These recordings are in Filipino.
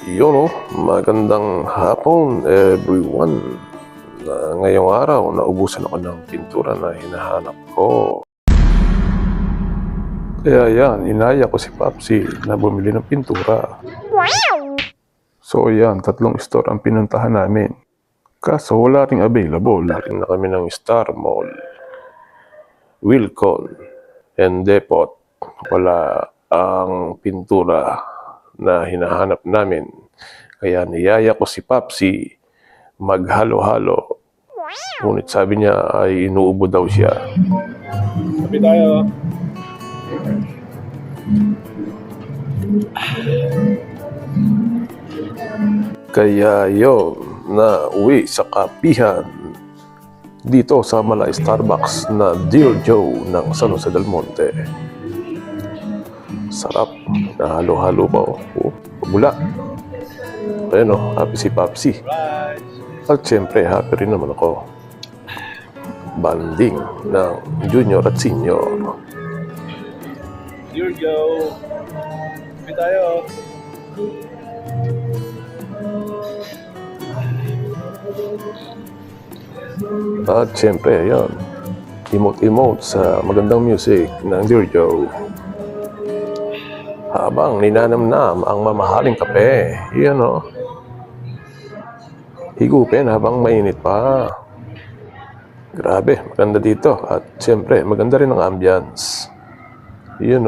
Yun, magandang hapon everyone. Ngayong araw, naubusan ako ng pintura na hinahanap ko. Kaya yan, inaya ko si Papsi na bumili ng pintura. So yan, 3 store ang pinuntahan namin. Kaso wala ring available. Laking na kami ng Star Mall, Wilcon, and Depot. Wala ang pintura na hinahanap namin. Kaya niyaya ko si Papsi maghalo-halo. Ngunit sabi niya ay inuubo daw siya. Sabi tayo. Kaya yun, na uwi sa kapihan dito sa mala Starbucks na Dear Joe ng San Jose del Monte. Sarap na halo-halo pa. Pabula. Ayun happy si Papsi. At syempre, happy rin naman ako. Banding ng junior at senior. Here we go. Sabi tayo. At syempre, ayun. Emote-emote sa magandang music ng Dear Joe. Habang ninanamnam ang mamahaling kape. Yan higupin habang mainit pa. Grabe, maganda dito. At siyempre, maganda rin ang ambience. Yan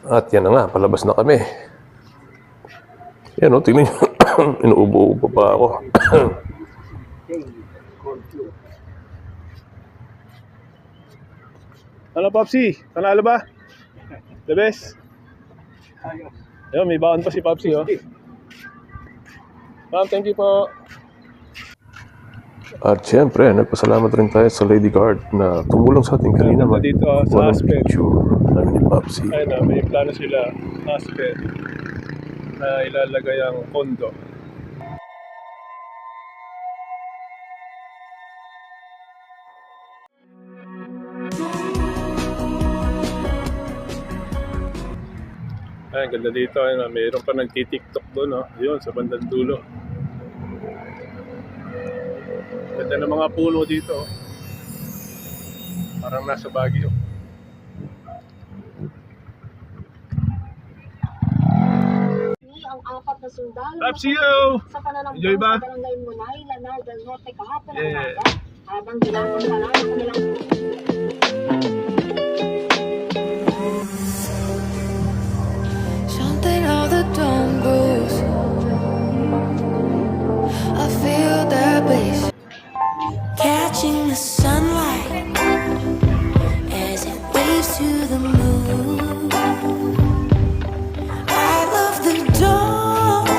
At yan na nga, palabas na kami. Yan tingnan nyo. Inuubo-ubo pa ako. Ano, Popsi? Panalo ba? The best? Ayun, may baon pa si Popsi, Ma'am, thank you po. At siyempre, nagpasalamat rin tayo sa Lady Guard na tumulong sa ating kanina Dito sa Aspen. picture namin ni Papsi. Ayun may plano sila, Aspen, na ilalagay ang kondo. Ay, ganda dito. Mayroon pa nagtitiktok doon, yun, sa bandang dulo. Ganda ng mga puno dito. Parang nasa Baguio. Ang 4 na sundalo Papsi, yo! sa pananampo Enjoy ba? sa Barangay Munay, Lanar del Norte kahapon ng Yeah. umaga, habang ginamang pala ng kanilang Something of the dawn blues. I feel that bass catching the sunlight as it waves to the moon.